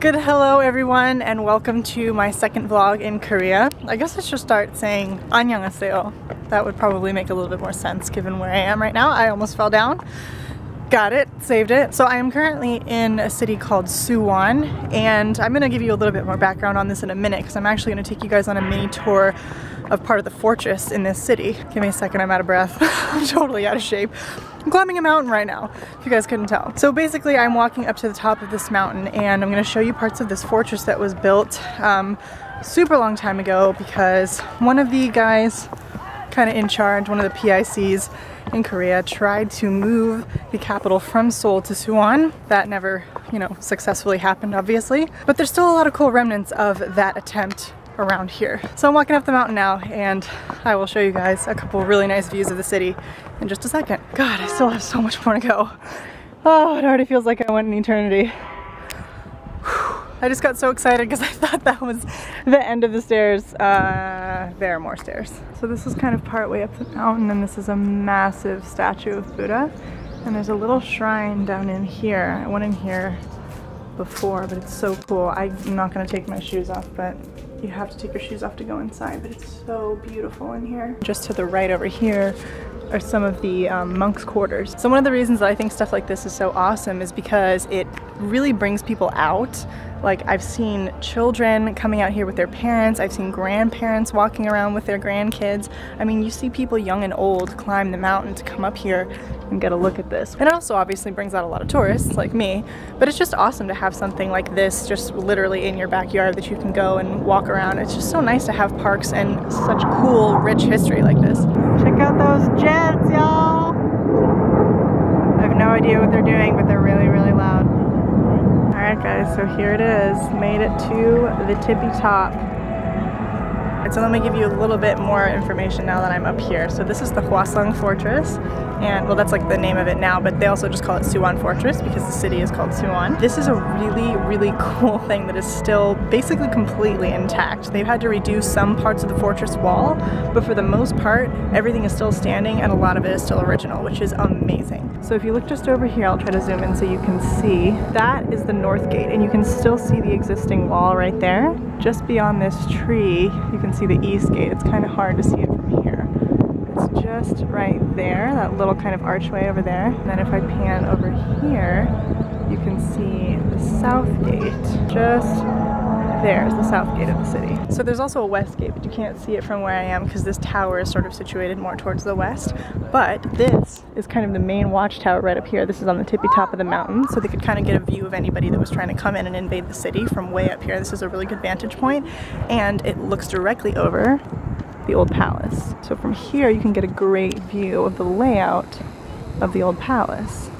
Good hello everyone and welcome to my second vlog in Korea. I guess I should start saying 안녕하세요. That would probably make a little bit more sense given where I am right now. I almost fell down. Got it, saved it. So I am currently in a city called Suwon, and I'm gonna give you a little bit more background on this in a minute because I'm actually gonna take you guys on a mini tour of part of the fortress in this city. Give me a second, I'm out of breath. I'm totally out of shape. I'm climbing a mountain right now, if you guys couldn't tell. So basically I'm walking up to the top of this mountain and I'm gonna show you parts of this fortress that was built super long time ago because one of the guys kind of in charge, one of the PICs in Korea, tried to move the capital from Seoul to Suwon. That never, successfully happened obviously, but there's still a lot of cool remnants of that attempt around here. So I'm walking up the mountain now and I will show you guys a couple really nice views of the city in just a second. God, I still have so much more to go. Oh, it already feels like I went an eternity. Whew. I just got so excited because I thought that was the end of the stairs. There are more stairs. So this is kind of part way up the mountain and this is a massive statue of Buddha. And there's a little shrine down in here. I went in here before, but it's so cool. I'm not gonna take my shoes off, but you have to take your shoes off to go inside, but it's so beautiful in here. Just to the right over here are some of the monks' quarters. So one of the reasons that I think stuff like this is so awesome is because it really brings people out. Like, I've seen children coming out here with their parents, I've seen grandparents walking around with their grandkids. I mean, you see people young and old climb the mountain to come up here and get a look at this. And it also obviously brings out a lot of tourists like me, but it's just awesome to have something like this just literally in your backyard that you can go and walk around. It's just so nice to have parks and such cool, rich history like this. Check out those jets, y'all! I have no idea what they're doing, but they're really, really loud. Alright guys, so here it is. Made it to the tippy top. So let me give you a little bit more information now that I'm up here. So this is the Hwaseong Fortress, and well, that's like the name of it now, but they also just call it Suwon Fortress because the city is called Suwon. This is a really, really cool thing that is still basically completely intact. They've had to redo some parts of the fortress wall, but for the most part, everything is still standing and a lot of it is still original, which is amazing. So if you look just over here, I'll try to zoom in so you can see, that is the north gate, and you can still see the existing wall right there. Just beyond this tree, you can see the east gate. It's kind of hard to see it from here. It's just right there, that little kind of archway over there. And then if I pan over here, you can see the south gate. Just there's the south gate of the city. So there's also a west gate, but you can't see it from where I am because this tower is sort of situated more towards the west. But this is kind of the main watchtower right up here. This is on the tippy top of the mountain, so they could kind of get a view of anybody that was trying to come in and invade the city from way up here. This is a really good vantage point, and it looks directly over the old palace. So from here you can get a great view of the layout of the old palace.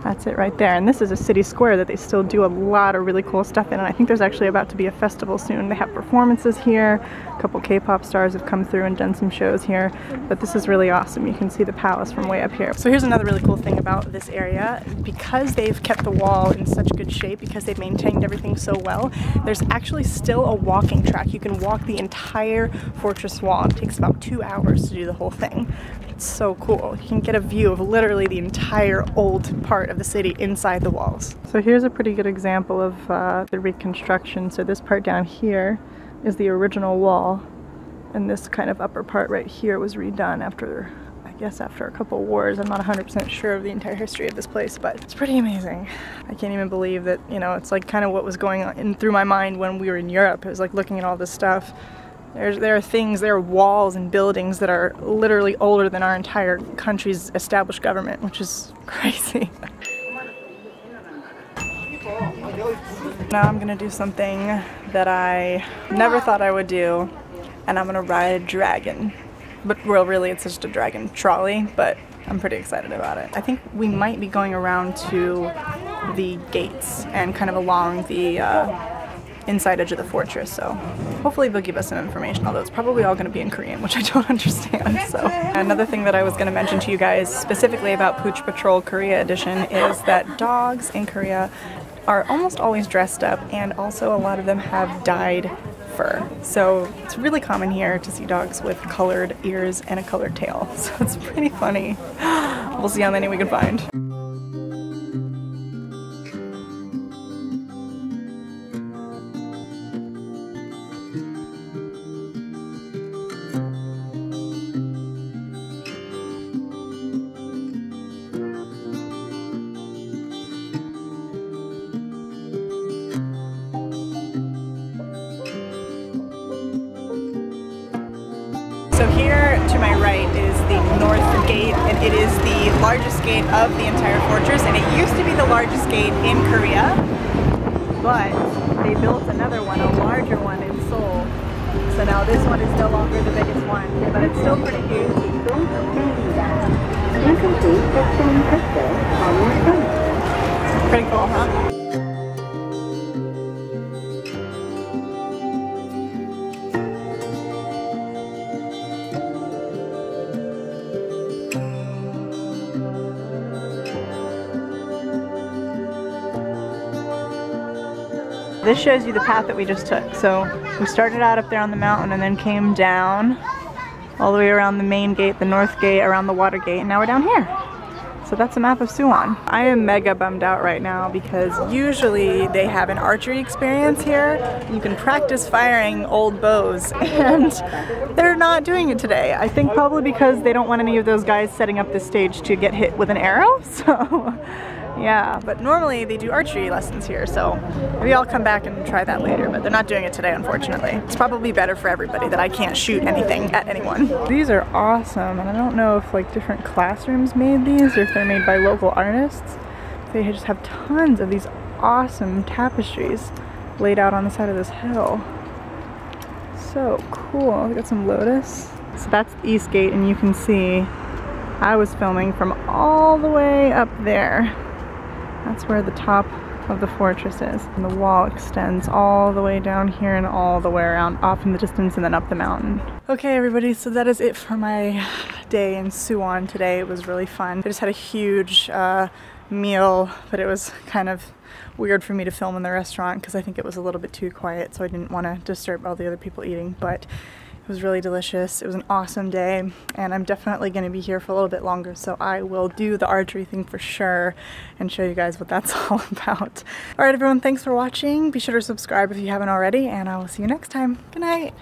That's it right there. And this is a city square that they still do a lot of really cool stuff in. And I think there's actually about to be a festival soon. They have performances here. A couple K-pop stars have come through and done some shows here. But this is really awesome. You can see the palace from way up here. So here's another really cool thing about this area. Because they've kept the wall in such good shape, because they've maintained everything so well, there's actually still a walking track. You can walk the entire fortress wall. It takes about 2 hours to do the whole thing. It's so cool. You can get a view of literally the entire old part of the city inside the walls. So here's a pretty good example of the reconstruction. So this part down here is the original wall, and this kind of upper part right here was redone after, I guess, after a couple wars. I'm not 100% sure of the entire history of this place, but it's pretty amazing. I can't even believe that, it's like kind of what was going on through my mind when we were in Europe. It was like looking at all this stuff. There are walls and buildings that are literally older than our entire country's established government, which is crazy. Now I'm gonna do something that I never thought I would do, and I'm gonna ride a dragon. But well, really it's just a dragon trolley, but I'm pretty excited about it. I think we might be going around to the gates and kind of along the inside edge of the fortress, so hopefully they'll give us some information, although it's probably all going to be in Korean, which I don't understand. So another thing that I was going to mention to you guys specifically about Pooch Patrol Korea Edition is that dogs in Korea are almost always dressed up, and also a lot of them have dyed fur. So it's really common here to see dogs with colored ears and a colored tail, so it's pretty funny. We'll We'll see how many we can find. largest gate of the entire fortress, and it used to be the largest gate in Korea, but they built another one, a larger one in Seoul. So now this one is no longer the biggest one, but it's still pretty huge. Pretty cool, huh? This shows you the path that we just took. So we started out up there on the mountain and then came down all the way around the main gate, the north gate, around the water gate, and now we're down here. So that's a map of Suwon. I am mega bummed out right now because usually they have an archery experience here. You can practice firing old bows, and they're not doing it today. I think probably because they don't want any of those guys setting up this stage to get hit with an arrow. So yeah, but normally they do archery lessons here, so maybe I'll come back and try that later, but they're not doing it today, unfortunately. It's probably better for everybody that I can't shoot anything at anyone. These are awesome, and I don't know if like different classrooms made these or if they're made by local artists. They just have tons of these awesome tapestries laid out on the side of this hill. So cool. We got some lotus. So that's the east gate, and you can see I was filming from all the way up there. That's where the top of the fortress is. And the wall extends all the way down here and all the way around, off in the distance and then up the mountain. Okay everybody, so that is it for my day in Suwon today. It was really fun. I just had a huge meal, but it was kind of weird for me to film in the restaurant because I think it was a little bit too quiet, so I didn't want to disturb all the other people eating, but it was really delicious. It was an awesome day, and I'm definitely going to be here for a little bit longer, so I will do the archery thing for sure and show you guys what that's all about. Alright everyone, thanks for watching. Be sure to subscribe if you haven't already, and I will see you next time. Good night!